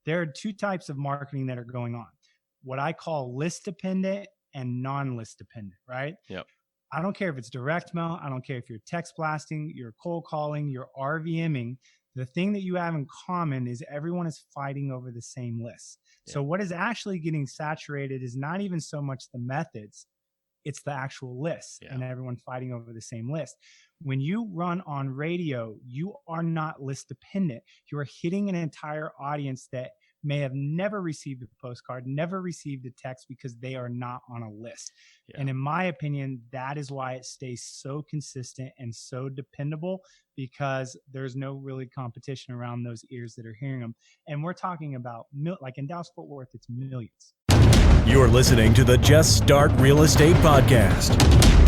there are two types of marketing that are going on. What I call list dependent and non-list dependent, right? Yep. I don't care if it's direct mail. I don't care if you're text blasting, you're cold calling, you're RVMing. The thing that you have in common is everyone is fighting over the same list. Yeah. So what is actually getting saturated is not even so much the methods, it's the actual list, and everyone fighting over the same list. When you run on radio, you are not list dependent. You are hitting an entire audience that may have never received a postcard, never received a text, because they are not on a list. Yeah. And in my opinion, that is why it stays so consistent and so dependable, because there's no really competition around those ears that are hearing them. And we're talking about, like in Dallas-Fort Worth, it's millions. You're listening to the Just Start Real Estate Podcast.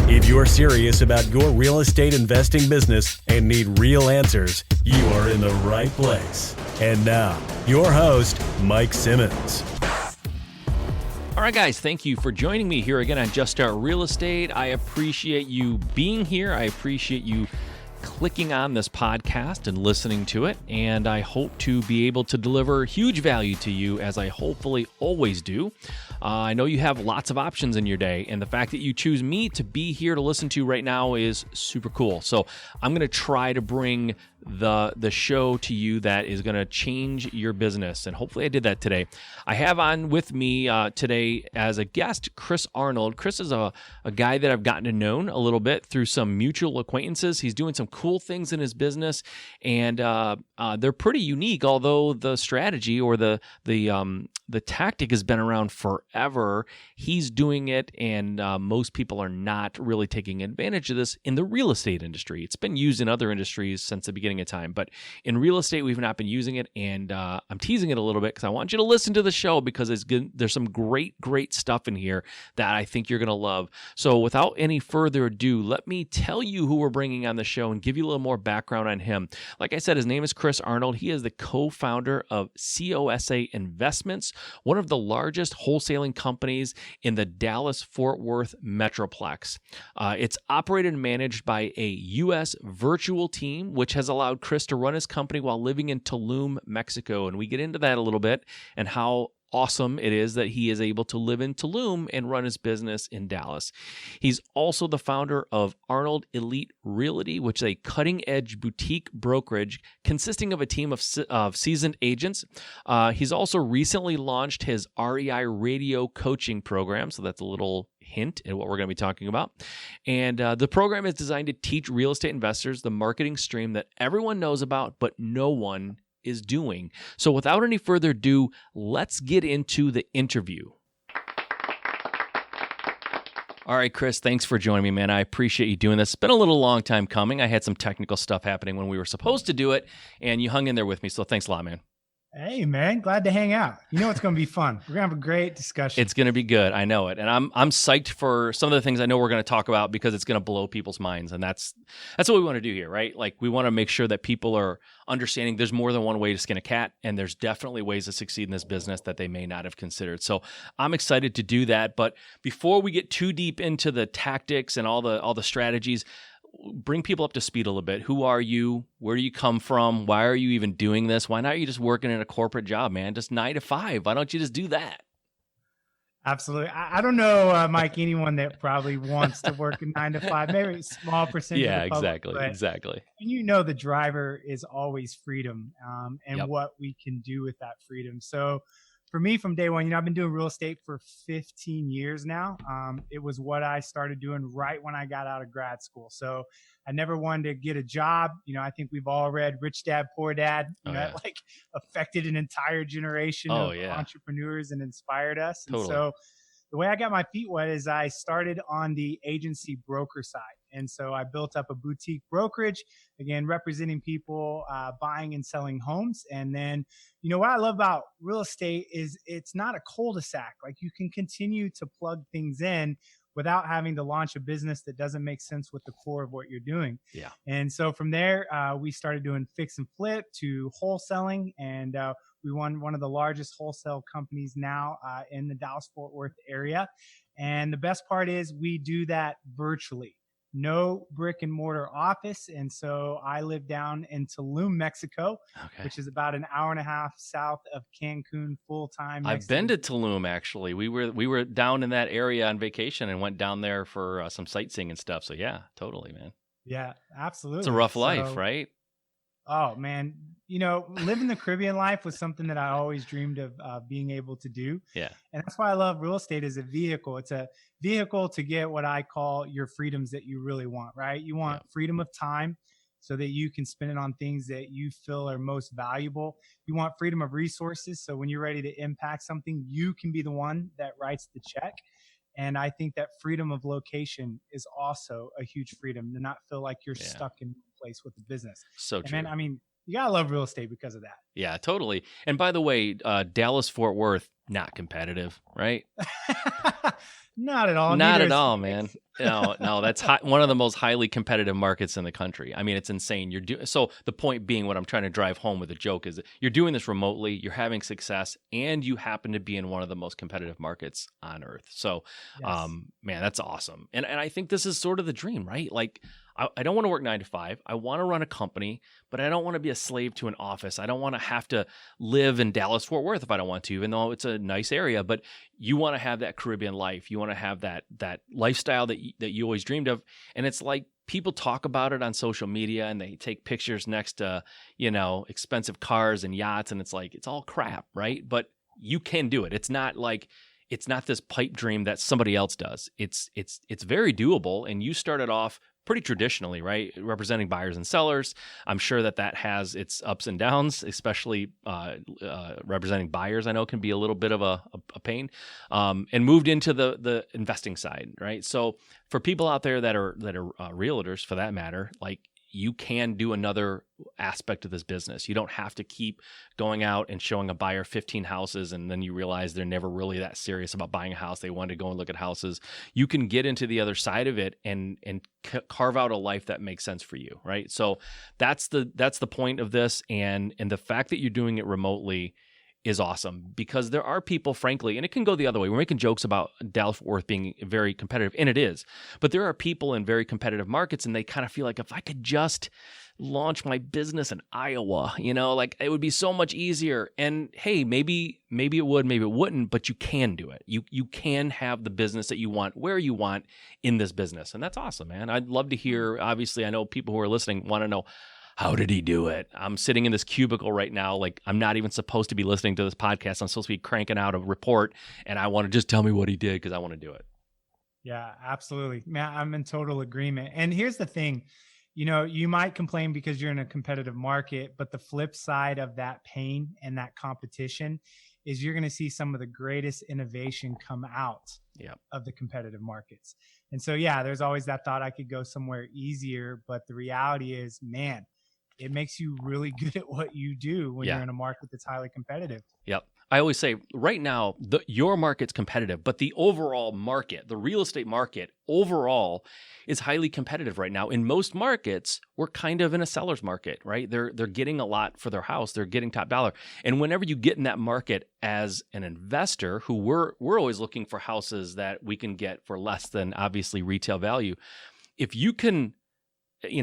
If you're serious about your real estate investing business and need real answers, you are in the right place. And now, your host, Mike Simmons. All right, guys, thank you for joining me here again on Just Start Real Estate. I appreciate you being here. I appreciate you clicking on this podcast and listening to it, and I hope to be able to deliver huge value to you, as I hopefully always do. I know you have lots of options in your day, and the fact that you choose me to be here to listen to right now is super cool. So I'm going to try to bring the show to you that is going to change your business, and hopefully I did that today. I have on with me today as a guest Chris Arnold. Chris is a guy that I've gotten to know a little bit through some mutual acquaintances. He's doing some cool things in his business, and they're pretty unique, although the strategy or the tactic has been around forever. He's doing it, and most people are not really taking advantage of this in the real estate industry. It's been used in other industries since the beginning of time, but in real estate, we've not been using it, and I'm teasing it a little bit because I want you to listen to the show, because it's good. There's some great stuff in here that I think you're going to love. So without any further ado, let me tell you who we're bringing on the show and give you a little more background on him. Like I said, his name is Chris Arnold. He is the co-founder of CoWholesaling Investments, one of the largest wholesaling companies in the Dallas-Fort Worth Metroplex. It's operated and managed by a U.S. virtual team, which has allowed Chris to run his company while living in Tulum, Mexico. And we get into that a little bit and how awesome it is that he is able to live in Tulum and run his business in Dallas. He's also the founder of Arnold Elite Realty, which is a cutting-edge boutique brokerage consisting of a team of seasoned agents. He's also recently launched his ROI Radio coaching program, so that's a little hint at what we're going to be talking about. And the program is designed to teach real estate investors the marketing stream that everyone knows about, but no one is doing. So without any further ado, let's get into the interview. All right, Chris, thanks for joining me, man. I appreciate you doing this. It's been a little long time coming. I had some technical stuff happening when we were supposed to do it, and you hung in there with me. So thanks a lot, man. Hey, man, glad to hang out. You know it's going to be fun. We're going to have a great discussion. It's going to be good. I know it. And I'm psyched for some of the things I know we're going to talk about, because it's going to blow people's minds. And that's what we want to do here, right? Like, we want to make sure that people are understanding there's more than one way to skin a cat, and there's definitely ways to succeed in this business that they may not have considered. So I'm excited to do that. But before we get too deep into the tactics and all the strategies, bring people up to speed a little bit. Who are you? Where do you come from? Why are you even doing this? Why not are you just working in a corporate job, man? Just 9 to 5. Why don't you just do that? Absolutely. I don't know, Mike, anyone that probably wants to work a 9 to 5, maybe a small percentage. Yeah, of the public, exactly. And you know, the driver is always freedom, and Yep. what we can do with that freedom. So for me, from day one, you know, I've been doing real estate for 15 years now. It was what I started doing right when I got out of grad school. So I never wanted to get a job. You know, I think we've all read Rich Dad, Poor Dad. You know, yeah. It like affected an entire generation of entrepreneurs and inspired us. Totally. And so the way I got my feet wet is I started on the agency broker side. And so I built up a boutique brokerage, again, representing people buying and selling homes. And then, you know, what I love about real estate is it's not a cul-de-sac. Like, you can continue to plug things in without having to launch a business that doesn't make sense with the core of what you're doing. Yeah. And so from there, we started doing fix and flip to wholesaling. And we won one of the largest wholesale companies now in the Dallas-Fort Worth area. And the best part is we do that virtually. no brick and mortar office. And so I live down in Tulum, Mexico, which is about an hour and a half south of Cancun full time. I've been to Tulum, actually. We were down in that area on vacation and went down there for some sightseeing and stuff. So yeah, totally, man. Yeah, absolutely. It's a rough life, right? Oh man, living the Caribbean life was something that I always dreamed of being able to do. Yeah. And that's why I love real estate as a vehicle. It's a vehicle to get what I call your freedoms that you really want, right? You want freedom of time so that you can spend it on things that you feel are most valuable. You want freedom of resources. So when you're ready to impact something, you can be the one that writes the check. And I think that freedom of location is also a huge freedom to not feel like you're stuck in one place with the business. So true. And I mean, you gotta love real estate because of that. Yeah, totally. And by the way, Dallas Fort Worth, not competitive, right? Not at all. Not at all, man. No, that's one of the most highly competitive markets in the country. I mean, it's insane. So the point being, what I'm trying to drive home with a joke is that you're doing this remotely, you're having success, and you happen to be in one of the most competitive markets on earth. So, man, that's awesome. And I think this is sort of the dream, right? Like, I don't want to work 9 to 5. I want to run a company, but I don't want to be a slave to an office. I don't want to have to live in Dallas Fort Worth if I don't want to, even though it's a nice area. But you want to have that Caribbean life. You want to have that lifestyle that you always dreamed of. And it's like people talk about it on social media and they take pictures next to, expensive cars and yachts. And it's like, it's all crap, right? But you can do it. It's not this pipe dream that somebody else does. It's very doable. And you started off pretty traditionally, right? Representing buyers and sellers. I'm sure that has its ups and downs, especially representing buyers. I know can be a little bit of a pain, and moved into the investing side, right? So for people out there that are realtors, for that matter, like, you can do another aspect of this business. You don't have to keep going out and showing a buyer 15 houses and then you realize they're never really that serious about buying a house. They want to go and look at houses. You can get into the other side of it and carve out a life that makes sense for you, right? So that's the point of this, and the fact that you're doing it remotely is awesome, because there are people, frankly, and it can go the other way. We're making jokes about Dallas Fort Worth being very competitive, and it is. But there are people in very competitive markets, and they kind of feel like, if I could just launch my business in Iowa, like, it would be so much easier. And hey, maybe it would, maybe it wouldn't, but you can do it. You can have the business that you want where you want in this business, and that's awesome, man. I'd love to hear. Obviously, I know people who are listening want to know, how did he do it? I'm sitting in this cubicle right now. Like, I'm not even supposed to be listening to this podcast. I'm supposed to be cranking out a report, and I want to just tell me what he did because I want to do it. Yeah, absolutely. Man, I'm in total agreement. And here's the thing, you might complain because you're in a competitive market, but the flip side of that pain and that competition is you're going to see some of the greatest innovation come out of the competitive markets. And so, there's always that thought I could go somewhere easier, but the reality is, man, it makes you really good at what you do when you're in a market that's highly competitive. Yep. I always say, right now, your market's competitive, but the overall market, the real estate market overall, is highly competitive right now. In most markets, we're kind of in a seller's market, right? They're getting a lot for their house. They're getting top dollar. And whenever you get in that market as an investor, who we're always looking for houses that we can get for less than, obviously, retail value. If you can,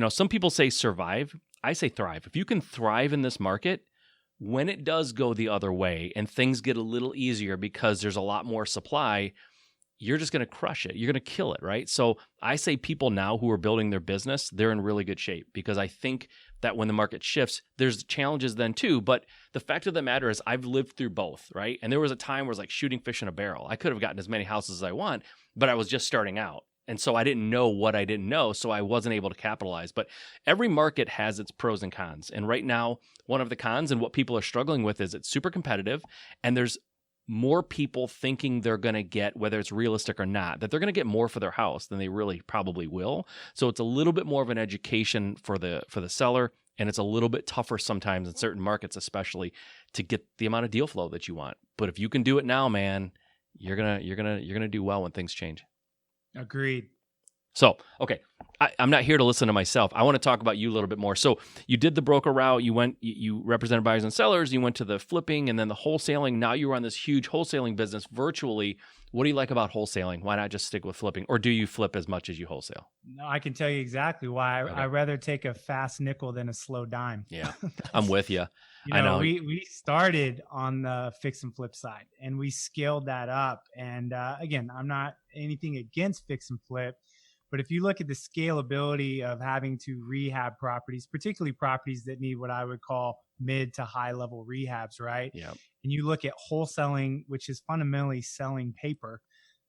some people say survive. I say thrive. If you can thrive in this market, when it does go the other way and things get a little easier because there's a lot more supply, you're just going to crush it. You're going to kill it, right? So I say people now who are building their business, they're in really good shape, because I think that when the market shifts, there's challenges then too. But the fact of the matter is, I've lived through both, right? And there was a time where it was like shooting fish in a barrel. I could have gotten as many houses as I want, but I was just starting out. And so I didn't know what I didn't know, so I wasn't able to capitalize. But every market has its pros and cons. And right now, one of the cons and what people are struggling with is it's super competitive, and there's more people thinking they're going to get, whether it's realistic or not, that they're going to get more for their house than they really probably will. So it's a little bit more of an education for the seller, and it's a little bit tougher sometimes in certain markets, especially, to get the amount of deal flow that you want. But if you can do it now, man, you're gonna do well when things change. Agreed. So, okay, I'm not here to listen to myself. I want to talk about you a little bit more. So you did the broker route. You represented buyers and sellers. You went to the flipping and then the wholesaling. Now you run this huge wholesaling business virtually. What do you like about wholesaling? Why not just stick with flipping? Or do you flip as much as you wholesale? No, I can tell you exactly why. Okay. I'd rather take a fast nickel than a slow dime. Yeah, I'm with you. I know. We started on the fix and flip side and we scaled that up. And again, I'm not anything against fix and flip, but if you look at the scalability of having to rehab properties, particularly properties that need what I would call mid to high level rehabs, right? Yeah. And you look at wholesaling, which is fundamentally selling paper.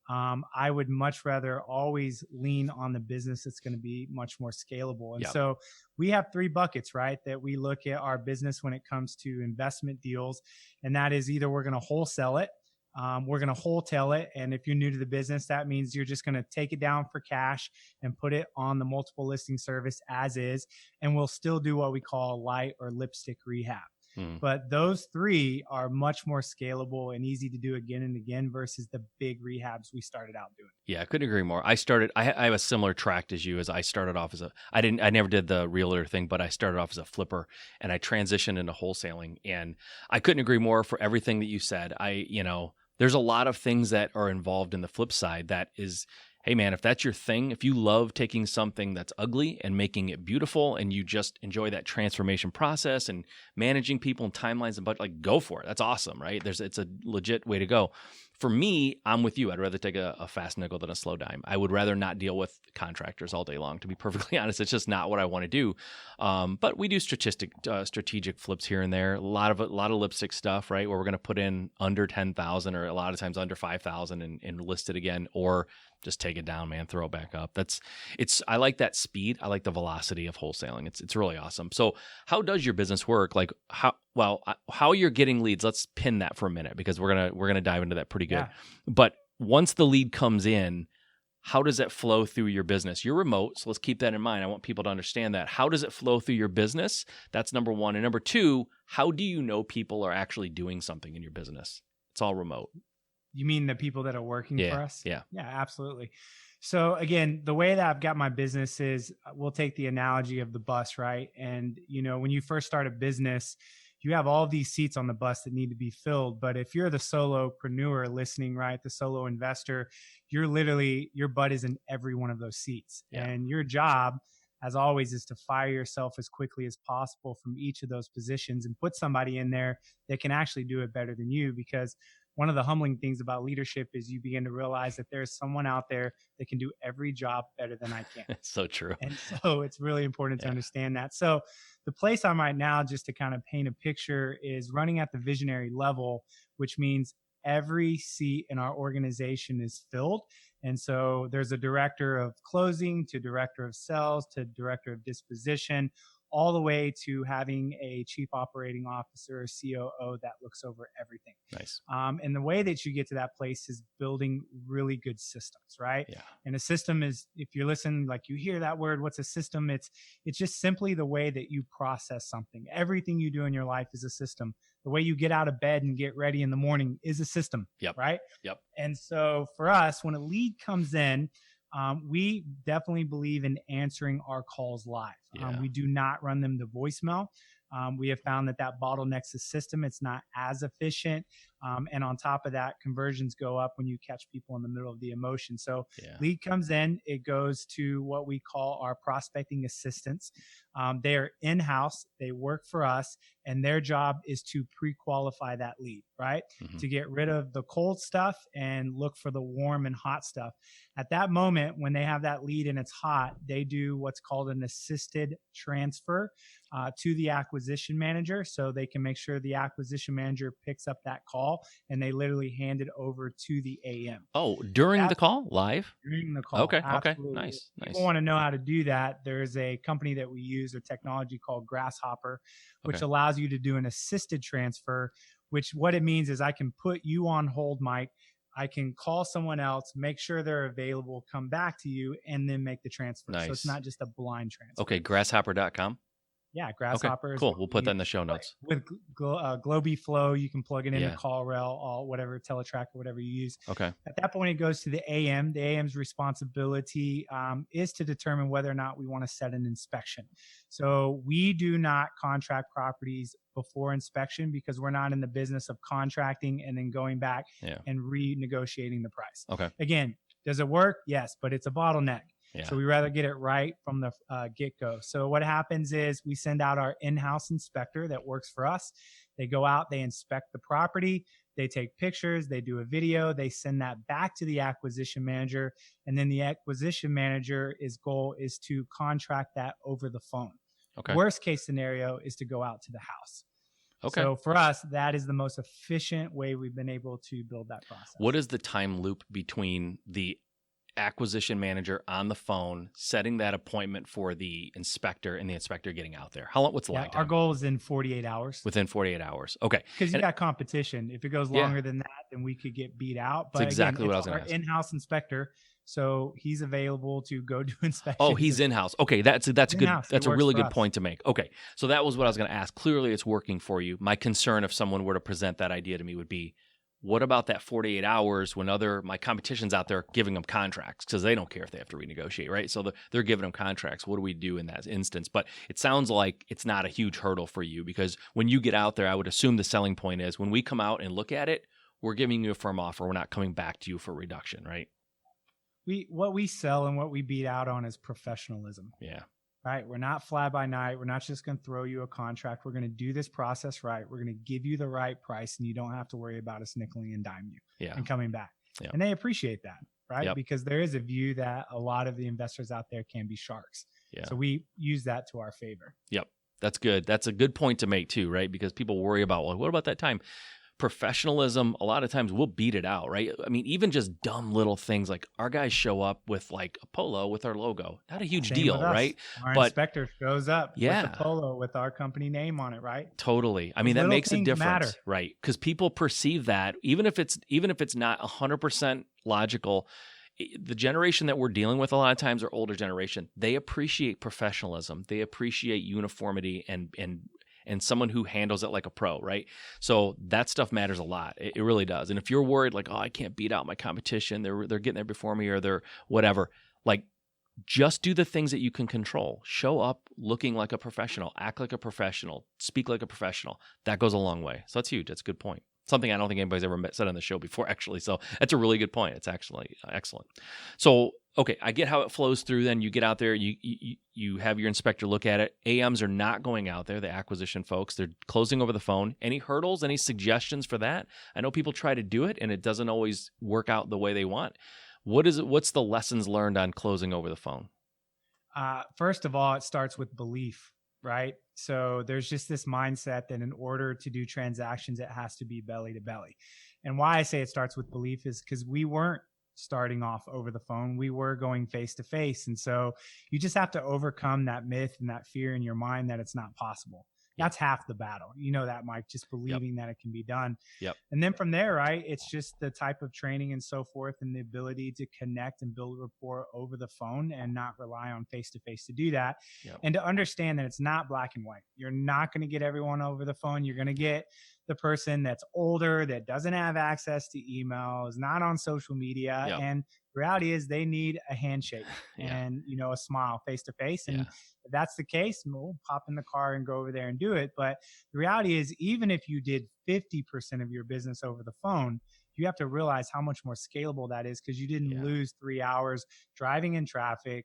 I would much rather always lean on the business that's going to be much more scalable. And so we have 3 buckets, right, that we look at our business when it comes to investment deals. And that is either we're going to wholesale it, we're going to wholetail it. And if you're new to the business, that means you're just going to take it down for cash and put it on the multiple listing service as is. And we'll still do what we call light or lipstick rehab. But those 3 are much more scalable and easy to do again and again versus the big rehabs we started out doing. Yeah, I couldn't agree more. I have a similar tract as you. As I started off as I never did the realtor thing, but I started off as a flipper and I transitioned into wholesaling. And I couldn't agree more for everything that you said. There's a lot of things that are involved in the flip side that is, hey man, if that's your thing, if you love taking something that's ugly and making it beautiful and you just enjoy that transformation process and managing people and timelines and budget, like go for it. That's awesome, right? It's a legit way to go. For me, I'm with you. I'd rather take a fast nickel than a slow dime. I would rather not deal with contractors all day long, to be perfectly honest. It's just not what I want to do. But we do strategic flips here and there. A lot of lipstick stuff, right? Where we're going to put in under 10,000 or a lot of times under 5,000 and list it again, or just take it down, man, throw it back up. I like that speed. I like the velocity of wholesaling. It's really awesome. So how does your business work? Like how you're getting leads? Let's pin that for a minute because we're gonna dive into that pretty good. Yeah. But once the lead comes in, how does that flow through your business? You're remote, so let's keep that in mind. I want people to understand that. How does it flow through your business? That's number 1. And number 2, how do you know people are actually doing something in your business? It's all remote. You mean the people that are working for us? Yeah. Yeah, absolutely. So again, the way that I've got my business is we'll take the analogy of the bus, right? And when you first start a business, you have all these seats on the bus that need to be filled. But if you're the solopreneur listening, right, the solo investor, your butt is in every one of those seats. Yeah. And your job, as always, is to fire yourself as quickly as possible from each of those positions and put somebody in there that can actually do it better than you. Because one of the humbling things about leadership is you begin to realize that there's someone out there that can do every job better than I can. It's so true. And so it's really important to understand that. So the place I'm right now, just to kind of paint a picture, is running at the visionary level, which means every seat in our organization is filled. And so there's a director of closing to director of sales to director of disposition, all the way to having a chief operating officer or COO that looks over everything. Nice. And the way that you get to that place is building really good systems, right? Yeah. And a system is, if you're listening, like you hear that word, what's a system? It's just simply the way that you process something. Everything you do in your life is a system. The way you get out of bed and get ready in the morning is a system, right? Yep. And so for us, when a lead comes in, we definitely believe in answering our calls live. Yeah. We do not run them to voicemail. We have found that bottlenecks the system. It's not as efficient. And on top of that, conversions go up when you catch people in the middle of the emotion. So lead comes in, it goes to what we call our prospecting assistants. They are in-house, they work for us, and their job is to pre-qualify that lead, right? Mm-hmm. To get rid of the cold stuff and look for the warm and hot stuff. At that moment, when they have that lead and it's hot, they do what's called an assisted transfer to the acquisition manager, so they can make sure the acquisition manager picks up that call and they literally hand it over to the AM. Oh, during the call? Live? During the call. Okay. Absolutely. Okay. Nice. If people want to know how to do that, there's a company that we use, a technology called Grasshopper, which allows you to do an assisted transfer, which what it means is I can put you on hold, Mike. I can call someone else, make sure they're available, come back to you, and then make the transfer. Nice. So it's not just a blind transfer. Okay, grasshopper.com. Yeah, Okay, Grasshopper is cool. what We'll we put that in use. the show notes. With Globee Flow, you can plug it into Yeah. CallRail, all whatever Teletrack or whatever you use. Okay. At that point, it goes to the AM. The AM's responsibility is to determine whether or not we want to set an inspection. So we do not contract properties before inspection because we're not in the business of contracting and then going back and renegotiating the price. Okay. Again, does it work? Yes, but it's a bottleneck. Yeah. So we rather get it right from the get-go. So what happens is we send out our in-house inspector that works for us. They go out, they inspect the property, they take pictures, they do a video, they send that back to the acquisition manager. And then the acquisition manager's goal is to contract that over the phone. Okay. Worst case scenario is to go out to the house. Okay. So for us, that is the most efficient way we've been able to build that process. What is the time loop between the acquisition manager on the phone setting that appointment for the inspector and the inspector getting out there? How long? What's the lag time? Our goal is in 48 hours. Within 48 hours. Okay. Because you got competition. If it goes longer than that, then we could get beat out. But that's exactly again, what I was going to ask. Our in-house inspector, so he's available to go do inspections. Oh, he's in-house. Okay, that's a good. That's a really good point to make. Okay, so that was what I was going to ask. Clearly, it's working for you. My concern, if someone were to present that idea to me, would be, what about that 48 hours when my competition's out there giving them contracts because they don't care if they have to renegotiate, right? So they're giving them contracts. What do we do in that instance? But it sounds like it's not a huge hurdle for you because when you get out there, I would assume the selling point is when we come out and look at it, we're giving you a firm offer. We're not coming back to you for reduction, right? What we sell and what we beat out on is professionalism. Yeah. Right. We're not fly by night. We're not just going to throw you a contract. We're going to do this process right. We're going to give you the right price and you don't have to worry about us nickeling and diming you and coming back. Yep. And they appreciate that, right? Yep. Because there is a view that a lot of the investors out there can be sharks. Yeah. So we use that to our favor. Yep. That's good. That's a good point to make too, right? Because people worry about, well, what about that time? Professionalism, a lot of times we'll beat it out, right? I mean, even just dumb little things like our guys show up with like a polo with our logo. Not a huge deal, right? Our inspector shows up with a polo with our company name on it, right? Totally. I mean, that makes a difference, right? Because people perceive that even if it's not 100% logical. The generation that we're dealing with a lot of times are older generation. They appreciate professionalism. They appreciate uniformity and someone who handles it like a pro, right? So that stuff matters a lot. It really does. And if you're worried like, oh, I can't beat out my competition, they're getting there before me or they're whatever, like just do the things that you can control. Show up looking like a professional, act like a professional, speak like a professional. That goes a long way. So that's huge. That's a good point. Something I don't think anybody's ever said on the show before, actually. So that's a really good point. It's actually excellent. So, okay, I get how it flows through. Then you get out there, you have your inspector look at it. AMs are not going out there, the acquisition folks. They're closing over the phone. Any hurdles, any suggestions for that? I know people try to do it, and it doesn't always work out the way they want. What's the lessons learned on closing over the phone? First of all, it starts with belief, right? So there's just this mindset that in order to do transactions, it has to be belly to belly. And why I say it starts with belief is because we weren't starting off over the phone. We were going face to face. And so you just have to overcome that myth and that fear in your mind that it's not possible. That's half the battle. You know that, Mike, just believing that it can be done. Yep. And then from there, right, it's just the type of training and so forth and the ability to connect and build rapport over the phone and not rely on face-to-face to do that. Yep. And to understand that it's not black and white. You're not going to get everyone over the phone. You're going to get the person that's older, that doesn't have access to email, is not on social media. Yep. And the reality is they need a handshake and, a smile face to face. And if that's the case, we'll pop in the car and go over there and do it. But the reality is, even if you did 50% of your business over the phone, you have to realize how much more scalable that is because you didn't lose 3 hours driving in traffic,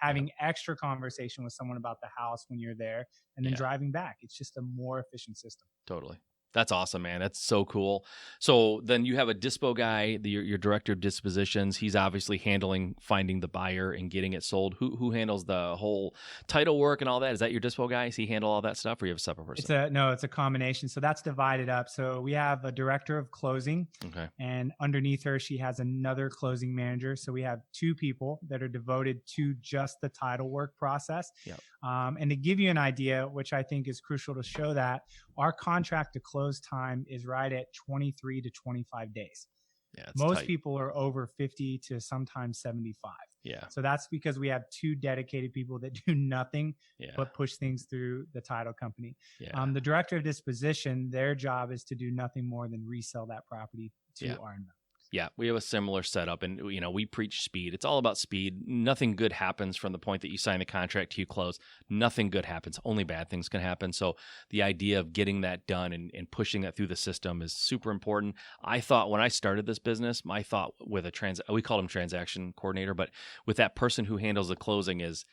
having extra conversation with someone about the house when you're there and then driving back. It's just a more efficient system. Totally. That's awesome, man. That's so cool. So then you have a dispo guy, your director of dispositions. He's obviously finding the buyer and getting it sold. Who handles the whole title work and all that? Is that your dispo guy? Does he handle all that stuff, or you have a separate person? It's a combination. So that's divided up. So we have a director of closing, and underneath her, she has another closing manager. So we have two people that are devoted to just the title work process. Yep. And to give you an idea, which I think is crucial to show that our contract to close time is right at 23 to 25 days. Yeah, it's Most tight. people are over 50 to sometimes 75. Yeah. So that's because we have 2 dedicated people that do nothing but push things through the title company. Yeah. The director of disposition, their job is to do nothing more than resell that property to our investors. Yeah, we have a similar setup, and we preach speed. It's all about speed. Nothing good happens from the point that you sign the contract to you close. Nothing good happens. Only bad things can happen. So the idea of getting that done and pushing that through the system is super important. I thought when I started this business, my thought with we call them transaction coordinator, but with that person who handles the closing is,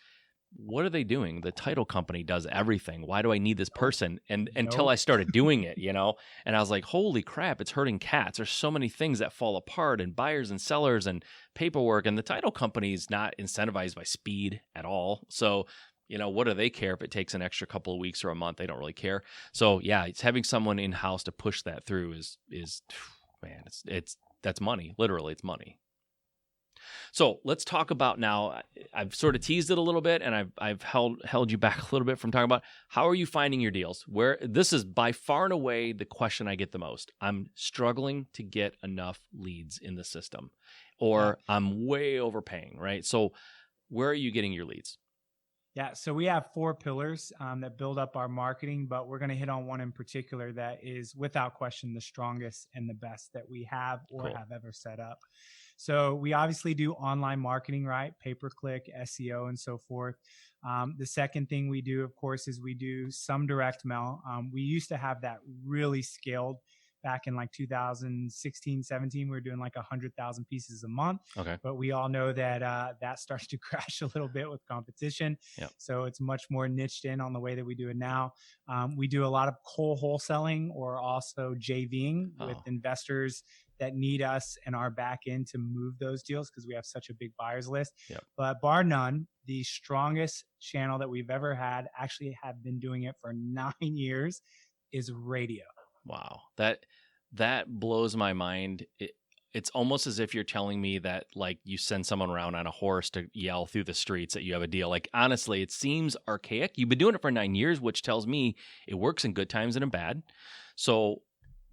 what are they doing? The title company does everything. Why do I need this person? And until I started doing it, and I was like, holy crap, it's herding cats. There's so many things that fall apart, and buyers and sellers and paperwork, and the title company's not incentivized by speed at all. So, what do they care if it takes an extra couple of weeks or a month? They don't really care. So yeah, it's having someone in-house to push that through is man, that's money. Literally, it's money. So let's talk about now. I've sort of teased it a little bit, and I've held you back a little bit from talking about how are you finding your deals. Where this is by far and away the question I get the most. I'm struggling to get enough leads in the system, or I'm way overpaying. Right. So where are you getting your leads? Yeah, so we have 4 pillars that build up our marketing, but we're going to hit on one in particular that is without question the strongest and the best that we have or have ever set up. So we obviously do online marketing, right? Pay-per-click, SEO, and so forth. The second thing we do, of course, is we do some direct mail. We used to have that really scaled back in like 2016, 17. We were doing like 100,000 pieces a month. Okay. But we all know that that starts to crash a little bit with competition. Yep. So it's much more niched in on the way that we do it now. We do a lot of wholesaling or also JVing with investors that need us and our back end to move those deals because we have such a big buyers list. Yep. But bar none, the strongest channel that we've ever had, actually have been doing it for 9 years, is radio. Wow. That blows my mind. It's almost as if you're telling me that like you send someone around on a horse to yell through the streets that you have a deal. Like, honestly, it seems archaic. You've been doing it for 9 years, which tells me it works in good times and in bad. So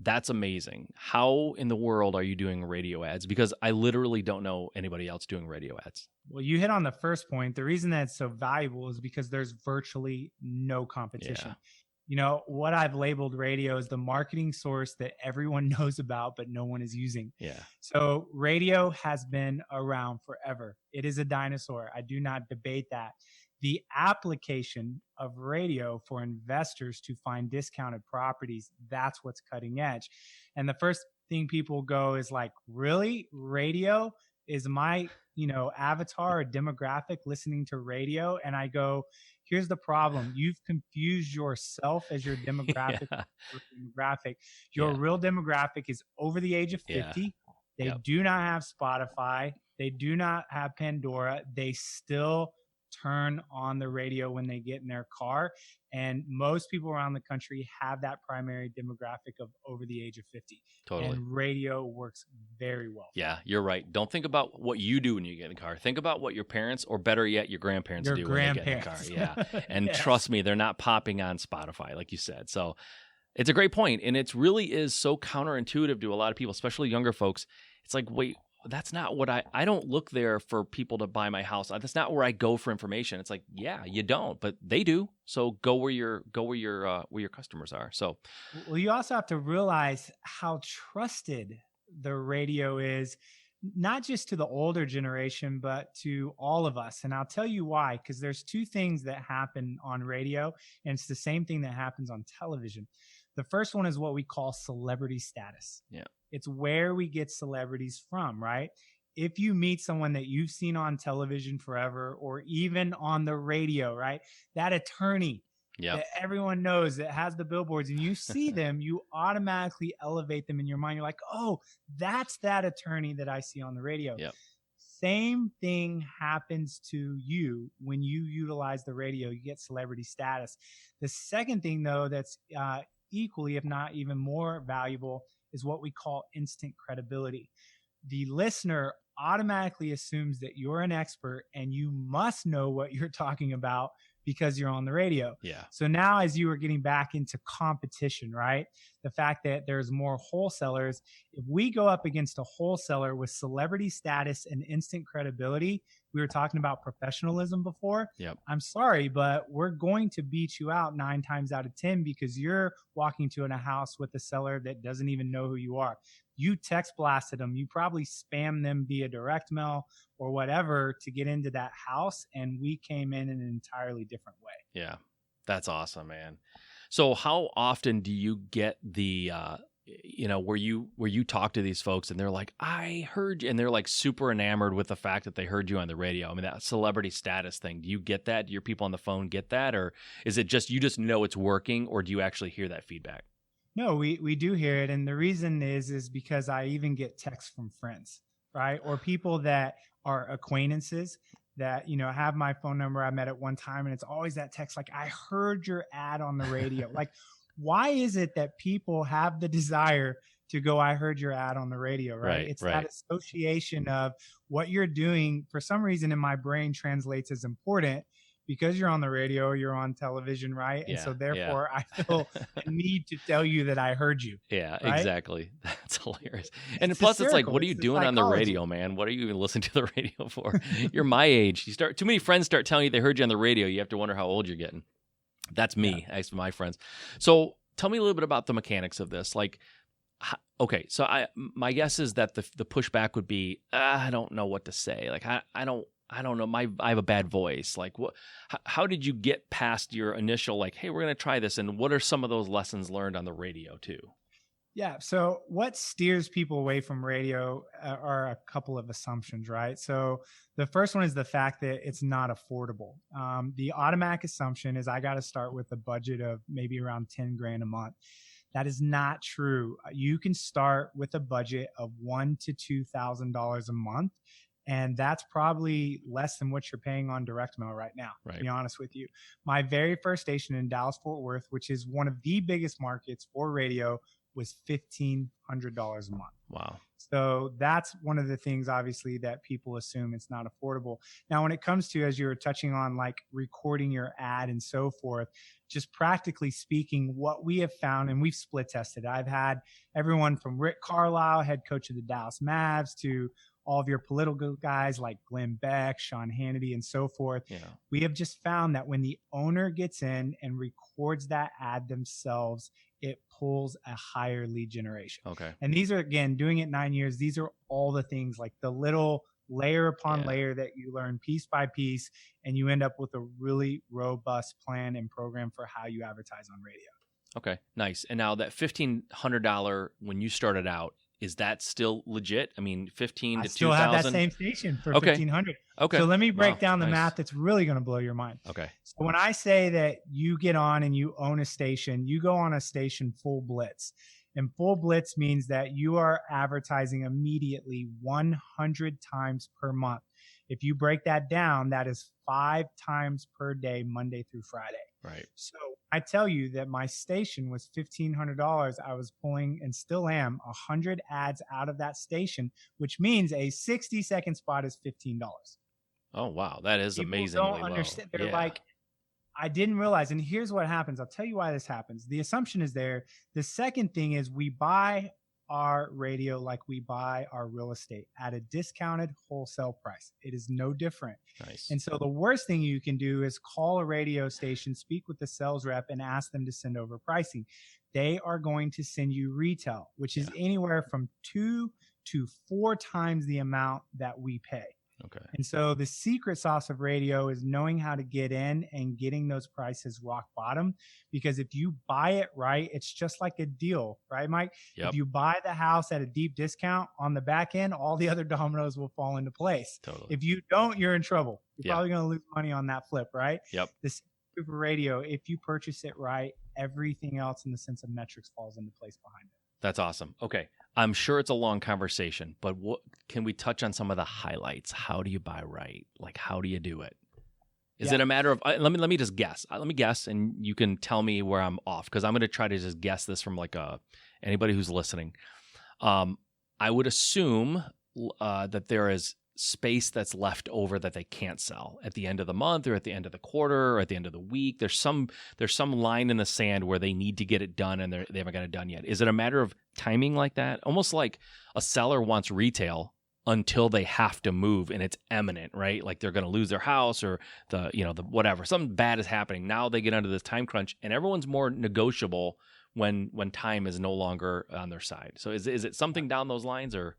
that's amazing. How in the world are you doing radio ads? Because I literally don't know anybody else doing radio ads. Well, you hit on the first point. The reason that's so valuable is because there's virtually no competition. Yeah. What I've labeled radio is the marketing source that everyone knows about, but no one is using. Yeah. So radio has been around forever. It is a dinosaur. I do not debate that. The application of radio for investors to find discounted properties, that's what's cutting edge. And the first thing people go is like, really? Radio? Is my, avatar or demographic listening to radio? And I go, here's the problem. You've confused yourself as your demographic. Your real demographic is over the age of 50. They do not have Spotify. They do not have Pandora. They still turn on the radio when they get in their car. And most people around the country have that primary demographic of over the age of 50. Totally. And radio works very well. Yeah, you're right. Don't think about what you do when you get in the car. Think about what your parents, or better yet, your grandparents do when they get in the car. Yeah. And trust me, they're not popping on Spotify, like you said. So it's a great point. And it really is so counterintuitive to a lot of people, especially younger folks. It's like, wait, that's not what I don't look there for people to buy my house. That's not where I go for information. It's like, yeah, you don't, but they do. So go where your customers are. So, well, you also have to realize how trusted the radio is, not just to the older generation, but to all of us. And I'll tell you why, because there's 2 things that happen on radio, and it's the same thing that happens on television. The first one is what we call celebrity status. Yeah. It's where we get celebrities from, right? If you meet someone that you've seen on television forever, or even on the radio, right? That attorney that everyone knows that has the billboards, and you see them, you automatically elevate them in your mind. You're like, oh, that's that attorney that I see on the radio. Yep. Same thing happens to you when you utilize the radio. You get celebrity status. The second thing, though, that's equally, if not even more valuable, is what we call instant credibility. The listener automatically assumes that you're an expert and you must know what you're talking about because you're on the radio. Yeah. So now as you are getting back into competition, right? The fact that there's more wholesalers, if we go up against a wholesaler with celebrity status and instant credibility, we were talking about professionalism before. Yep. I'm sorry, but we're going to beat you out 9 times out of 10 because you're walking to a house with a seller that doesn't even know who you are. You text blasted them. You probably spam them via direct mail or whatever to get into that house. And we came in an entirely different way. Yeah. That's awesome, man. So how often do you get the, where you talk to these folks and they're like, I heard you, and they're like super enamored with the fact that they heard you on the radio? I mean, that celebrity status thing, do you get that? Do your people on the phone get that? Or is it just, you just know it's working, or do you actually hear that feedback? No, we do hear it. And the reason is because I even get texts from friends, right? Or people that are acquaintances that, have my phone number. I met at one time, and it's always that text like, I heard your ad on the radio. Like, why is it that people have the desire to go, I heard your ad on the radio, right? It's that association of what you're doing for some reason in my brain translates as important because you're on the radio, you're on television, right? And so therefore I feel the need to tell you that I heard you. Yeah, right? Exactly. That's hilarious. And plus it's like, what are you doing on the radio, man? What are you even listening to the radio for? You're my age. Too many friends start telling you they heard you on the radio. You have to wonder how old you're getting. That's me. Yeah. That's my friends. So tell me a little bit about the mechanics of this. Like, okay, so my guess is that the pushback would be, I don't know what to say. Like, I don't know. I have a bad voice. Like, how did you get past your initial, like, hey, we're going to try this? And what are some of those lessons learned on the radio too? Yeah. So what steers people away from radio are a couple of assumptions, right? So the first one is the fact that it's not affordable. The automatic assumption is I got to start with a budget of maybe around 10 grand a month. That is not true. You can start with a budget of $1,000 to $2,000 a month. And that's probably less than what you're paying on direct mail right now, to be honest with you. My very first station in Dallas-Fort Worth, which is one of the biggest markets for radio, was $1,500 a month. Wow. So that's one of the things, obviously, that people assume it's not affordable. Now, when it comes to, as you were touching on, like recording your ad and so forth, just practically speaking, what we have found, and we've split tested. I've had everyone from Rick Carlisle, head coach of the Dallas Mavs, to all of your political guys like Glenn Beck, Sean Hannity, and so forth. Yeah. We have just found that when the owner gets in and records that ad themselves, it pulls a higher lead generation. Okay. And these are, again, doing it 9 years, these are all the things, like the little layer upon layer that you learn piece by piece, and you end up with a really robust plan and program for how you advertise on radio. Okay, nice. And now that $1,500 when you started out, is that still legit? I mean, 15 to 2,000? I still have that same station for $1,500. Okay. So let me break down the math that's really going to blow your mind. Okay. So when I say that you get on and you own a station, you go on a station full blitz. And full blitz means that you are advertising immediately 100 times per month. If you break that down, that is 5 times per day, Monday through Friday. Right. So I tell you that my station was $1,500. I was pulling, and still am, 100 ads out of that station, which means a 60-second spot is $15. Oh, wow. That is People amazingly don't understand. low. They're like, I didn't realize. And here's what happens. I'll tell you why this happens. The assumption is there. The second thing is we buy our radio like we buy our real estate at a discounted wholesale price. It is no different. Nice. And so the worst thing you can do is call a radio station, speak with the sales rep, and ask them to send over pricing. They are going to send you retail, which is anywhere from 2 to 4 times the amount that we pay. Okay. And so the secret sauce of radio is knowing how to get in and getting those prices rock bottom. Because if you buy it right, it's just like a deal, right, Mike? Yep. If you buy the house at a deep discount, on the back end, all the other dominoes will fall into place. Totally. If you don't, you're in trouble. You're probably going to lose money on that flip, right? Yep. This super radio, if you purchase it right, everything else in the sense of metrics falls into place behind it. That's awesome. Okay. I'm sure it's a long conversation, but what can we touch on some of the highlights? How do you buy right? Like, how do you do it? Is it a matter of, let me just guess. Let me guess, and you can tell me where I'm off, because I'm going to try to just guess this from like anybody who's listening. I would assume that there is space that's left over that they can't sell at the end of the month or at the end of the quarter or at the end of the week. There's some line in the sand where they need to get it done and they haven't got it done yet. Is it a matter of timing like that? Almost like a seller wants retail until they have to move and it's imminent, right? Like they're going to lose their house or the whatever, something bad is happening. Now they get under this time crunch and everyone's more negotiable when time is no longer on their side. So is it something down those lines or?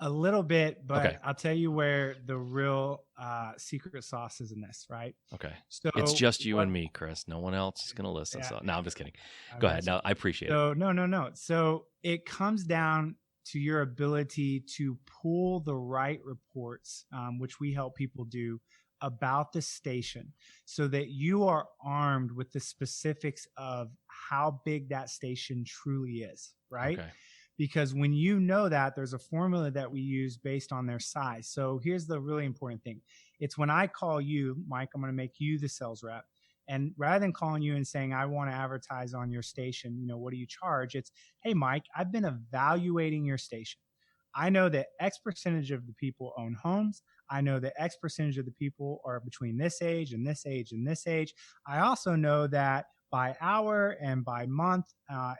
A little bit, but okay. I'll tell you where the real secret sauce is in this, right? Okay. So it's just you and me, Chris. No one else is going to listen. Yeah, so no, I'm just kidding. Go ahead. No, I appreciate it. No. So it comes down to your ability to pull the right reports, which we help people do about the station so that you are armed with the specifics of how big that station truly is, right? Okay. Because when you know that, there's a formula that we use based on their size. So here's the really important thing. It's when I call you, Mike, I'm going to make you the sales rep. And rather than calling you and saying, I want to advertise on your station, what do you charge? It's, hey, Mike, I've been evaluating your station. I know that X percentage of the people own homes. I know that X percentage of the people are between this age and this age and this age. I also know that by hour and by month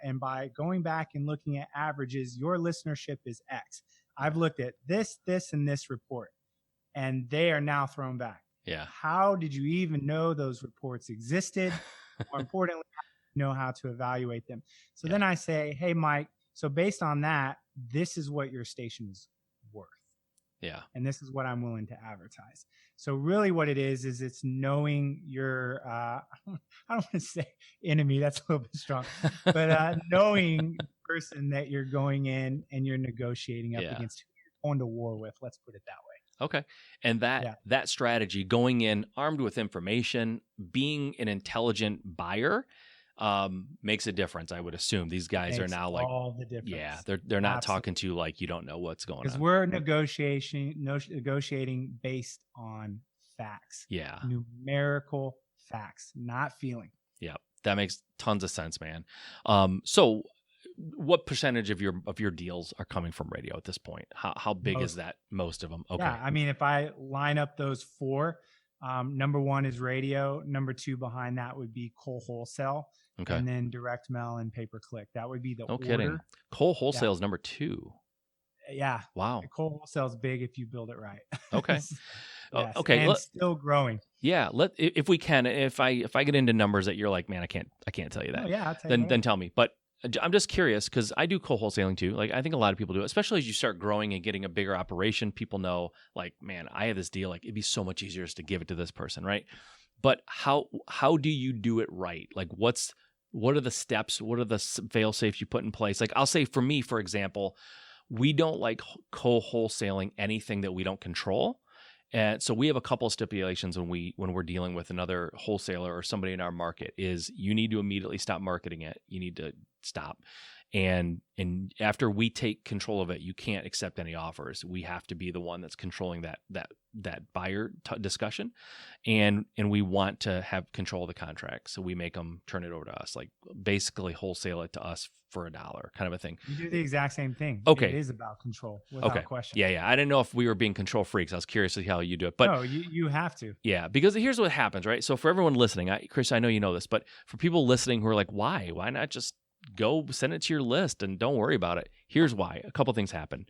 and by going back and looking at averages, your listenership is X. I've looked at this, and this report, and they are now thrown back. Yeah. How did you even know those reports existed? More importantly, know how to evaluate them. So then I say, hey, Mike, so based on that, this is what your station is worth. Yeah. And this is what I'm willing to advertise. So really what it is it's knowing your, I don't want to say enemy, that's a little bit strong, but knowing the person that you're going in and you're negotiating up against, who you're going to war with. Let's put it that way. Okay. And that strategy, going in armed with information, being an intelligent buyer, makes a difference. I would assume these guys are now like all the difference. Yeah, they're not talking to you like you don't know what's going on. Because we're negotiating based on facts. Yeah, numerical facts, not feeling. Yeah, that makes tons of sense, man. So, what percentage of your deals are coming from radio at this point? How big is that? Most of them. Okay. Yeah, I mean, if I line up those four, number one is radio. Number two behind that would be wholesale. Okay. And then direct mail and pay-per-click. That would be the order. Kidding. Wholesale is number two. Yeah. Wow. Wholesale is big if you build it right. Okay. Yes. Okay. And still growing. Yeah. If we can, if I get into numbers that you're like, man, I can't tell you that. Oh, yeah. I'll tell you then tell me. But I'm just curious because I do co-wholesaling too. Like I think a lot of people do, especially as you start growing and getting a bigger operation. People know, like, man, I have this deal. Like it'd be so much easier just to give it to this person, right? But how do you do it right? Like what are the steps? What are the fail safes you put in place? Like I'll say for me, for example, we don't like co-wholesaling anything that we don't control. And so we have a couple of stipulations when we're dealing with another wholesaler or somebody in our market is you need to immediately stop marketing it. You need to stop. And after we take control of it, you can't accept any offers. We have to be the one that's controlling that buyer discussion, and we want to have control of the contract. So we make them turn it over to us, like basically wholesale it to us for $1 kind of a thing. You do the exact same thing. Okay, it is about control without question. Yeah. I didn't know if we were being control freaks. I was curious to see how you do it, but no, you have to. Yeah, because here's what happens, right? So for everyone listening, Chris, I know you know this, but for people listening who are like, why not just go send it to your list and don't worry about it. Here's why. A couple things happen.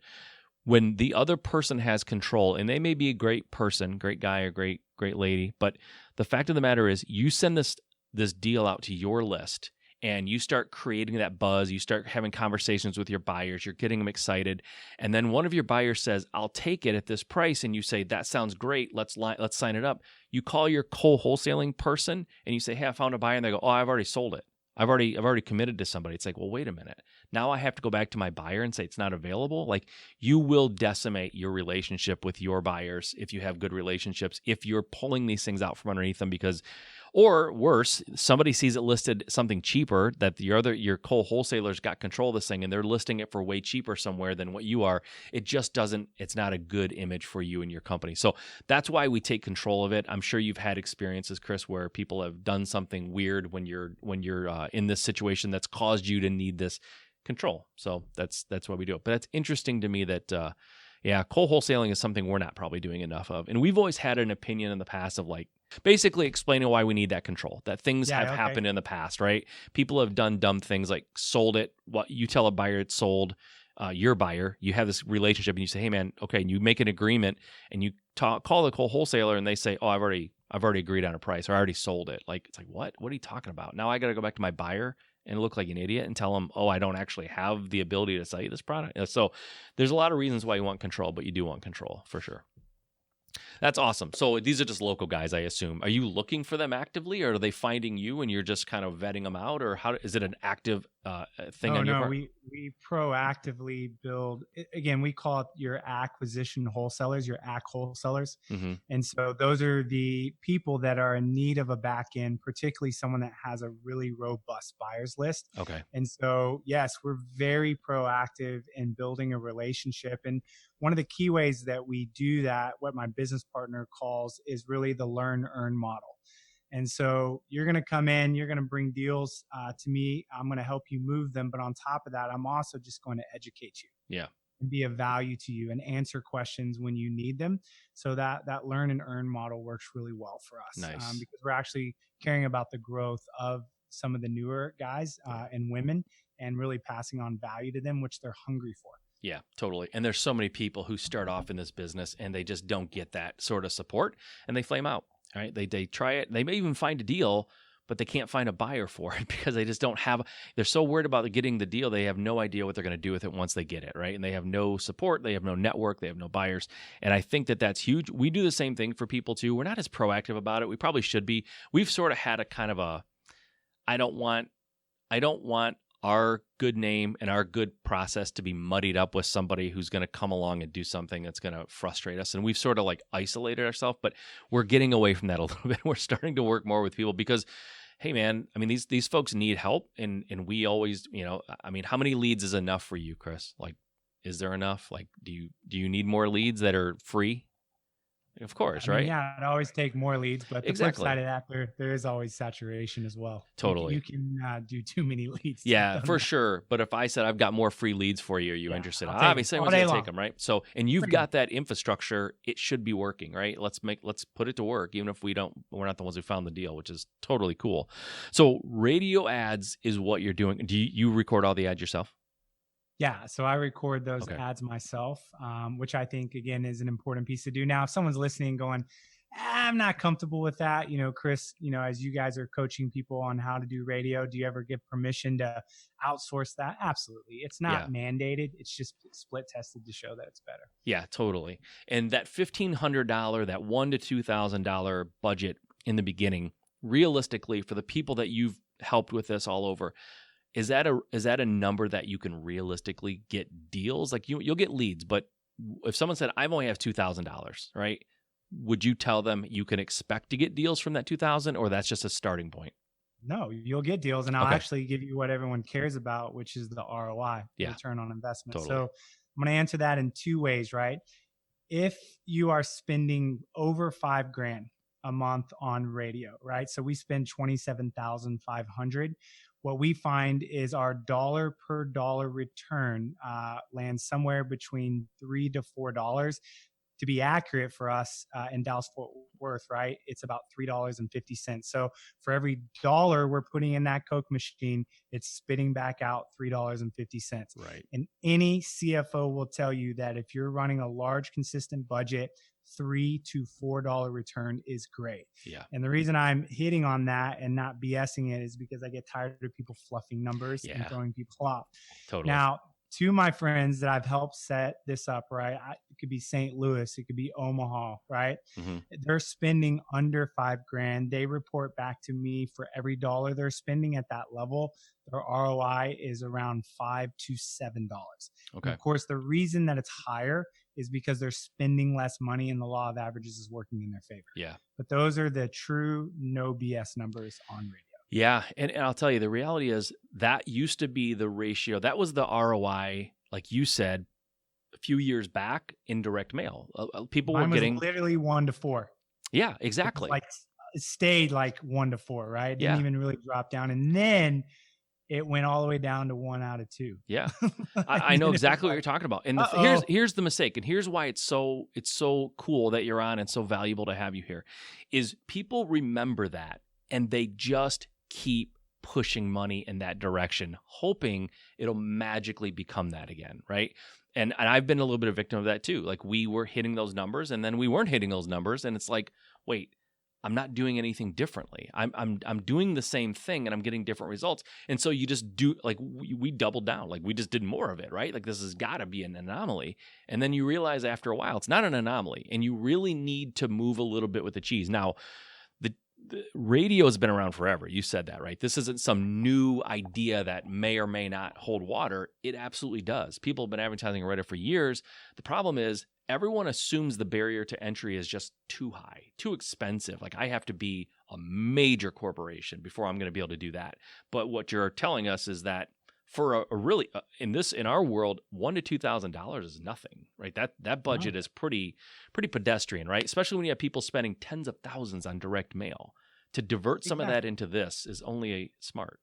When the other person has control, and they may be a great person, great guy or great lady, but the fact of the matter is you send this deal out to your list and you start creating that buzz, you start having conversations with your buyers, you're getting them excited, and then one of your buyers says, I'll take it at this price, and you say, that sounds great, let's sign it up. You call your co-wholesaling person and you say, hey, I found a buyer, and they go, oh, I've already sold it. I've already committed to somebody. It's like, well, wait a minute. Now I have to go back to my buyer and say it's not available. Like you will decimate your relationship with your buyers if you have good relationships, if you're pulling these things out from underneath them because, or worse, somebody sees it listed something cheaper that your co-wholesalers got control of this thing and they're listing it for way cheaper somewhere than what you are. It just it's not a good image for you and your company. So that's why we take control of it. I'm sure you've had experiences, Chris, where people have done something weird when you're in this situation that's caused you to need this control. So that's why we do it. But that's interesting to me that Yeah, wholesaling is something we're not probably doing enough of. And we've always had an opinion in the past of like basically explaining why we need that control, that things have happened in the past, right? People have done dumb things like sold it. What you tell a buyer it's sold, your buyer, you have this relationship and you say, hey man, okay, and you make an agreement and you call the wholesaler and they say, oh, I've already agreed on a price or I already sold it. Like, it's like, what are you talking about? Now I got to go back to my buyer and look like an idiot and tell them, oh, I don't actually have the ability to sell you this product. So there's a lot of reasons why you want control, but you do want control for sure. That's awesome. So these are just local guys, I assume. Are you looking for them actively, or are they finding you and you're just kind of vetting them out, or how is it an active thing on your part? We proactively build. Again, we call it your acquisition wholesalers, your AC wholesalers. Mm-hmm. And so those are the people that are in need of a back end, particularly someone that has a really robust buyers list. Okay. And so, yes, we're very proactive in building a relationship. And one of the key ways that we do that, what my business partner calls, is really the learn, earn model. And so you're going to come in, you're going to bring deals to me. I'm going to help you move them. But on top of that, I'm also just going to educate you. Yeah. And be of value to you and answer questions when you need them. So that learn and earn model works really well for us. Nice. Because we're actually caring about the growth of some of the newer guys and women and really passing on value to them, which they're hungry for. Yeah, totally. And there's so many people who start off in this business and they just don't get that sort of support and they flame out, right? They try it. They may even find a deal, but they can't find a buyer for it because they just don't have, they're so worried about getting the deal. They have no idea what they're going to do with it once they get it, right? And they have no support. They have no network. They have no buyers. And I think that that's huge. We do the same thing for people too. We're not as proactive about it. We probably should be. We've sort of had a kind of a, I don't want our good name and our good process to be muddied up with somebody who's going to come along and do something that's going to frustrate us. And we've sort of like isolated ourselves, but we're getting away from that a little bit. We're starting to work more with people because, hey man, I mean, these folks need help. And we always, I mean, how many leads is enough for you, Chris? Like, is there enough? Like, do you need more leads that are free? Of course, right? Yeah, I'd always take more leads, but the Exactly. flip side of that, there is always saturation as well. Totally. You can do too many leads. Yeah, for sure. But if I said I've got more free leads for you, are you interested? Obviously, I was going to take them, right? So, and you've got that infrastructure. It should be working, right? Let's put it to work, even if we're not the ones who found the deal, which is totally cool. So, radio ads is what you're doing. Do you record all the ads yourself? Yeah, so I record those ads myself, which I think, again, is an important piece to do. Now, if someone's listening going, I'm not comfortable with that, Chris, as you guys are coaching people on how to do radio, do you ever give permission to outsource that? Absolutely. It's not mandated. It's just split tested to show that it's better. Yeah, totally. And that $1,500, that $1,000 to $2,000 budget in the beginning, realistically, for the people that you've helped with this all over, is that a number that you can realistically get deals? Like you'll get leads, but if someone said, I only have $2,000, right? Would you tell them you can expect to get deals from that $2,000, or that's just a starting point? No, you'll get deals, and I'll actually give you what everyone cares about, which is the ROI, return on investment. Totally. So I'm going to answer that in two ways, right? If you are spending over $5,000 a month on radio, right? So we spend $27,500. What we find is our dollar per dollar return lands somewhere between $3 to $4. To be accurate for us in Dallas-Fort Worth, right? It's about $3.50. So for every dollar we're putting in that Coke machine, it's spitting back out $3.50. Right. And any CFO will tell you that if you're running a large, consistent budget, $3 to $4 return is great. Yeah. And the reason I'm hitting on that and not BSing it is because I get tired of people fluffing numbers and throwing people off. Totally. Now, to my friends that I've helped set this up, right? It could be St. Louis, it could be Omaha, right? Mm-hmm. They're spending under $5,000. They report back to me for every dollar they're spending at that level, their ROI is around $5 to $7. Okay. And of course, the reason that it's higher is because they're spending less money and the law of averages is working in their favor. Yeah. But those are the true no BS numbers on radio. Yeah. And I'll tell you, the reality is that used to be the ratio. That was the ROI, like you said, a few years back in direct mail. People Mine were getting was literally 1 to 4. Yeah, exactly. It stayed like 1 to 4, right? It Yeah. didn't even really drop down. And then Yeah. it went all the way down to 1 out of 2. Yeah. I know exactly what you're talking about. And here's the mistake. And here's why it's so cool that you're on and so valuable to have you here is people remember that and they just keep pushing money in that direction, hoping it'll magically become that again, right? And I've been a little bit of a victim of that too. Like we were hitting those numbers and then we weren't hitting those numbers. And it's like, wait, I'm not doing anything differently. I'm doing the same thing and I'm getting different results. And so you just do, like we doubled down, like we just did more of it, right? Like this has got to be an anomaly. And then you realize after a while, it's not an anomaly and you really need to move a little bit with the cheese. Now, the radio has been around forever. You said that, right? This isn't some new idea that may or may not hold water. It absolutely does. People have been advertising radio for years. The problem is everyone assumes the barrier to entry is just too high, too expensive. Like I have to be a major corporation before I'm going to be able to do that. But what you're telling us is that for a really in our world, $1,000 to $2,000 is nothing, right? That budget is pretty pedestrian, right? Especially when you have people spending tens of thousands on direct mail. To divert some of that into this is only smart.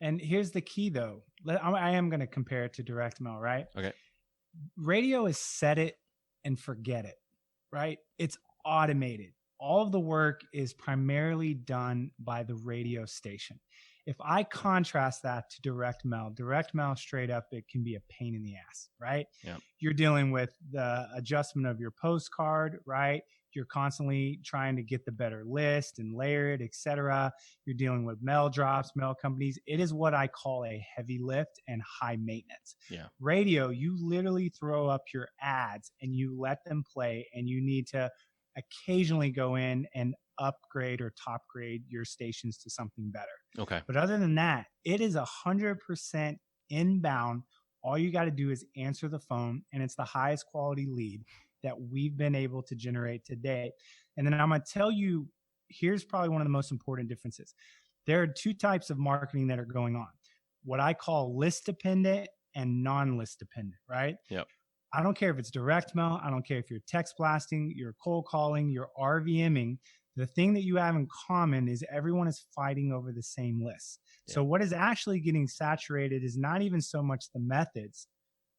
And here's the key, though. I am going to compare it to direct mail, right? Okay. Radio is set it and forget it, right? It's automated. All of the work is primarily done by the radio station. If I contrast that to direct mail straight up, it can be a pain in the ass, right? Yeah. You're dealing with the adjustment of your postcard, right? You're constantly trying to get the better list and layer it, etc. You're dealing with mail drops, mail companies. It is what I call a heavy lift and high maintenance. Yeah. Radio, you literally throw up your ads and you let them play, and you need to occasionally go in and upgrade or top grade your stations to something better. Okay. But other than that, it is 100% inbound. All you got to do is answer the phone, and it's the highest quality lead that we've been able to generate today. And then I'm going to tell you, here's probably one of the most important differences. There are 2 types of marketing that are going on. What I call list dependent and non-list dependent, right? Yep. I don't care if it's direct mail. I don't care if you're text blasting, you're cold calling, you're RVMing. The thing that you have in common is everyone is fighting over the same list. Yeah. So what is actually getting saturated is not even so much the methods,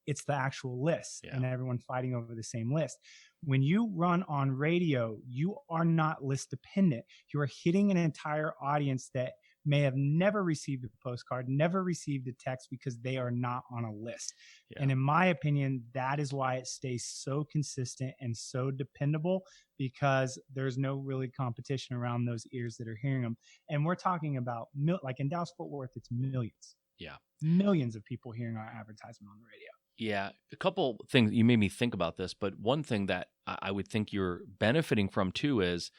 it's the actual list, and everyone fighting over the same list. When you run on radio, you are not list dependent. You are hitting an entire audience that may have never received a postcard, never received a text, because they are not on a list. Yeah. And in my opinion, that is why it stays so consistent and so dependable, because there's no really competition around those ears that are hearing them. And we're talking about, like in Dallas-Fort Worth, it's millions. Yeah. Millions of people hearing our advertisement on the radio. Yeah. A couple things, you made me think about this, but one thing that I would think you're benefiting from too is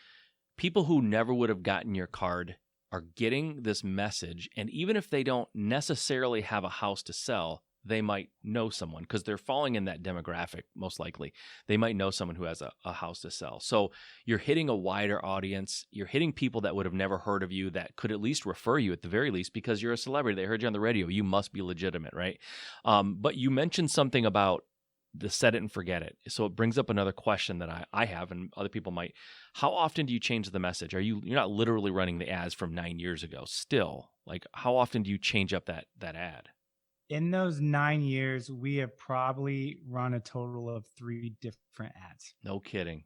people who never would have gotten your card are getting this message. And even if they don't necessarily have a house to sell, they might know someone, because they're falling in that demographic, most likely. They might know someone who has a house to sell. So you're hitting a wider audience. You're hitting people that would have never heard of you, that could at least refer you at the very least, because you're a celebrity. They heard you on the radio. You must be legitimate, right? But you mentioned something about the set it and forget it. So it brings up another question that I have, and other people might. How often do you change the message? You're not literally running the ads from 9 years ago still. Like, how often do you change up that ad? In those 9 years, we have probably run a total of 3 different ads. No kidding.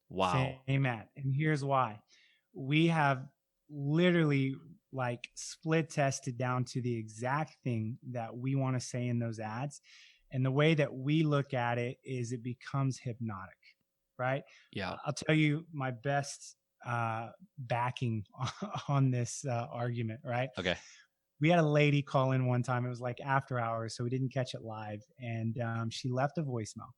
Wow. Same ad. And here's why. We have literally like split tested down to the exact thing that we want to say in those ads. And the way that we look at it is it becomes hypnotic, right? Yeah. I'll tell you my best backing on this argument, right? Okay. We had a lady call in one time. It was like after hours, so we didn't catch it live. And she left a voicemail.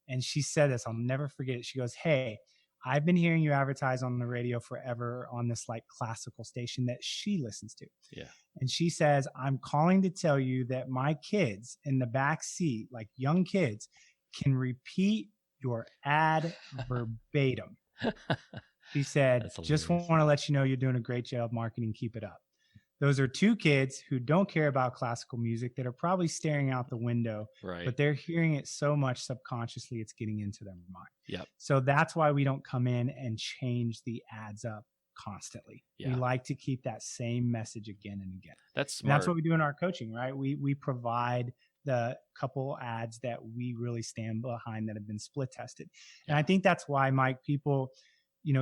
And she said this, I'll never forget it. She goes, "Hey, I've been hearing you advertise on the radio forever on this like classical station that she listens to." Yeah. And she says, "I'm calling to tell you that my kids in the back seat, like young kids, can repeat your ad verbatim." She said, "Just want to let you know you're doing a great job marketing. Keep it up." Those are 2 kids who don't care about classical music, that are probably staring out the window, right, but they're hearing it so much subconsciously, it's getting into their mind. Yep. So that's why we don't come in and change the ads up constantly. Yeah. We like to keep that same message again and again. That's smart. And that's what we do in our coaching, right? We provide the couple ads that we really stand behind that have been split tested. And I think that's why, Mike, people,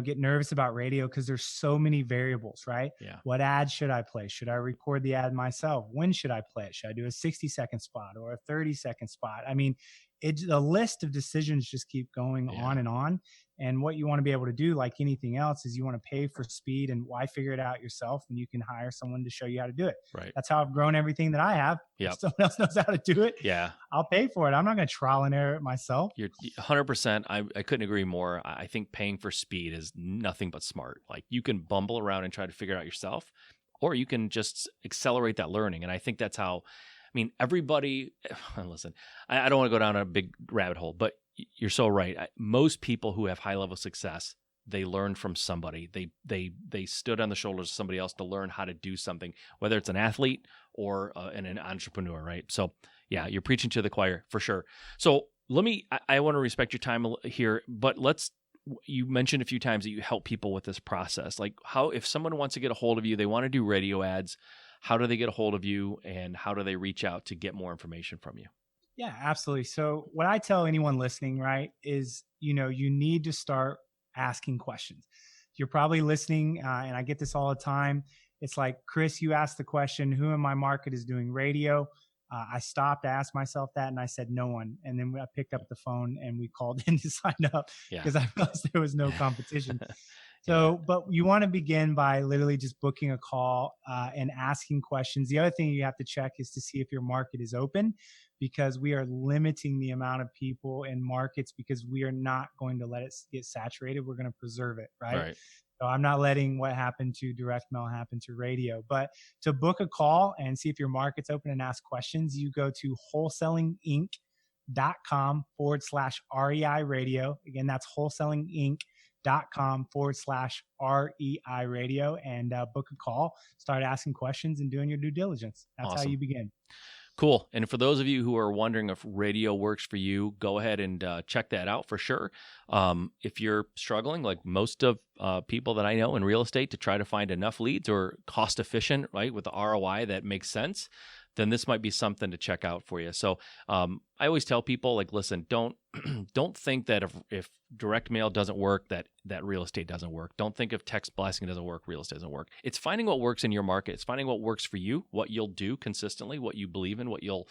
get nervous about radio because there's so many variables, right? Yeah. What ad should I play? Should I record the ad myself? When should I play it? Should I do a 60-second spot or a 30-second spot? I mean, the list of decisions just keep going on and on. And what you want to be able to do, like anything else, is you want to pay for speed, and why figure it out yourself, and you can hire someone to show you how to do it. Right. That's how I've grown everything that I have. Yep. If someone else knows how to do it, I'll pay for it. I'm not going to trial and error it myself. You're 100%. I couldn't agree more. I think paying for speed is nothing but smart. Like, you can bumble around and try to figure it out yourself, or you can just accelerate that learning. And I think that's how, everybody, listen, I don't want to go down a big rabbit hole, but you're so right. Most people who have high level success, they learned from somebody. They stood on the shoulders of somebody else to learn how to do something, whether it's an athlete or an entrepreneur, right? So yeah, you're preaching to the choir for sure. So I want to respect your time here, but you mentioned a few times that you help people with this process. Like, if someone wants to get a hold of you, they want to do radio ads, how do they get a hold of you, and how do they reach out to get more information from you? Yeah, absolutely. So what I tell anyone listening, right, is, you need to start asking questions. You're probably listening, and I get this all the time. It's like, Chris, you asked the question, who in my market is doing radio? I stopped, asked myself that, and I said, no one. And then I picked up the phone and we called in to sign up because I realized there was no competition. So, but you want to begin by literally just booking a call and asking questions. The other thing you have to check is to see if your market is open, because we are limiting the amount of people in markets because we are not going to let it get saturated. We're going to preserve it, right? So I'm not letting what happened to direct mail happen to radio. But to book a call and see if your market's open and ask questions, you go to wholesalinginc.com/REI radio. Again, that's wholesalinginc.com/REI radio, and book a call, start asking questions and doing your due diligence. That's awesome. How you begin. Cool. And for those of you who are wondering if radio works for you, go ahead and check that out for sure. If you're struggling, like most of people that I know in real estate, to try to find enough leads or cost efficient, right, with the ROI that makes sense, then this might be something to check out for you. So I always tell people, like, listen, don't think that if direct mail doesn't work, that real estate doesn't work. Don't think if text blasting doesn't work, real estate doesn't work. It's finding what works in your market. It's finding what works for you, what you'll do consistently, what you believe in, what you'll,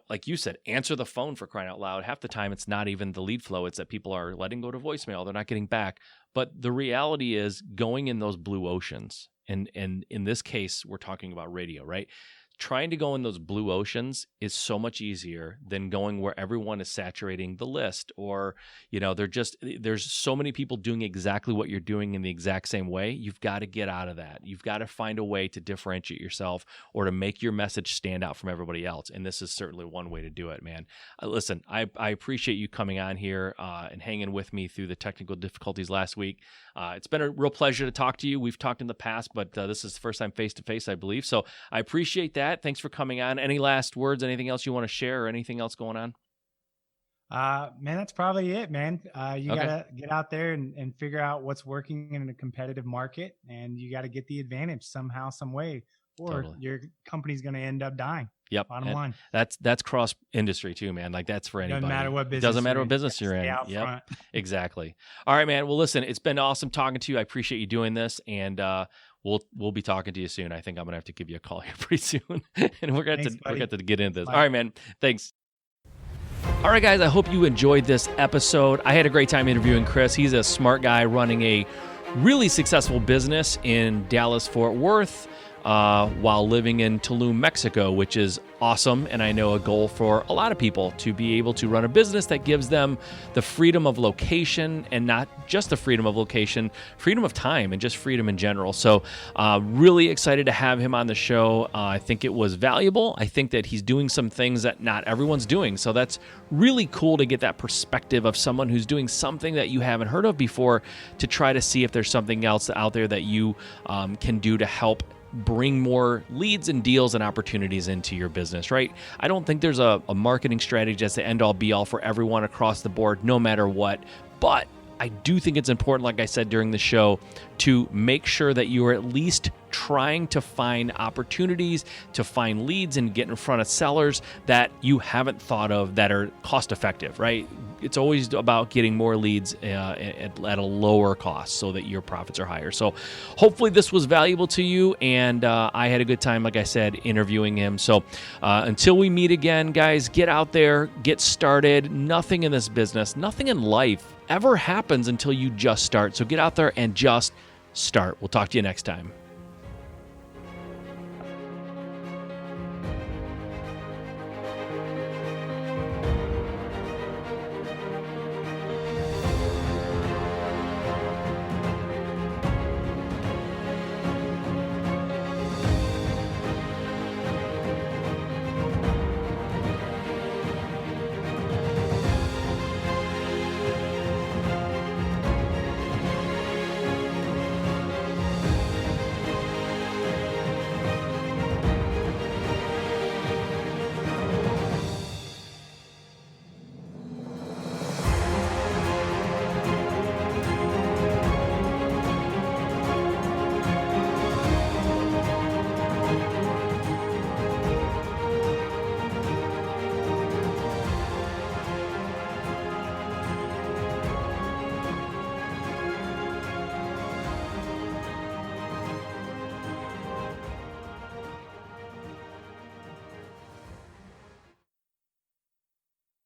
like you said, answer the phone, for crying out loud. Half the time it's not even the lead flow. It's that people are letting go to voicemail. They're not getting back. But the reality is going in those blue oceans. And in this case, we're talking about radio, right? Trying to go in those blue oceans is so much easier than going where everyone is saturating the list, or, there's so many people doing exactly what you're doing in the exact same way. You've got to get out of that. You've got to find a way to differentiate yourself or to make your message stand out from everybody else. And this is certainly one way to do it, man. Listen, I appreciate you coming on here and hanging with me through the technical difficulties last week. It's been a real pleasure to talk to you. We've talked in the past, but this is the first time face-to-face, I believe. So I appreciate that. Thanks for coming on. Any last words, anything else you want to share, or anything else going on? Man, that's probably it, man. You got to get out there and figure out what's working in a competitive market, and you got to get the advantage somehow, some way, or your company's going to end up dying. Yep. Bottom line. That's cross industry too, man. Like, that's for anybody. Doesn't matter what business. Doesn't matter what business you're in. Yep. Front. Exactly. All right, man. Well, listen, it's been awesome talking to you. I appreciate you doing this, and we'll be talking to you soon. I think I'm gonna have to give you a call here pretty soon, and we're gonna have to get into this. Bye. All right, man. Thanks. All right, guys. I hope you enjoyed this episode. I had a great time interviewing Chris. He's a smart guy running a really successful business in Dallas-Fort Worth, while living in Tulum, Mexico, which is awesome. And I know a goal for a lot of people to be able to run a business that gives them the freedom of location, and not just the freedom of location, freedom of time, and just freedom in general. So really excited to have him on the show. I think it was valuable. I think that he's doing some things that not everyone's doing. So that's really cool to get that perspective of someone who's doing something that you haven't heard of before, to try to see if there's something else out there that you can do to help bring more leads and deals and opportunities into your business, right? I don't think there's a marketing strategy that's the end all be all for everyone across the board, no matter what. But I do think it's important, like I said during the show, to make sure that you are at least trying to find opportunities, to find leads and get in front of sellers that you haven't thought of that are cost effective, right? It's always about getting more leads at a lower cost so that your profits are higher. So hopefully this was valuable to you, and I had a good time, like I said, interviewing him. So until we meet again, guys, get out there, get started. Nothing in this business, nothing in life ever happens until you just start. So get out there and just start. We'll talk to you next time.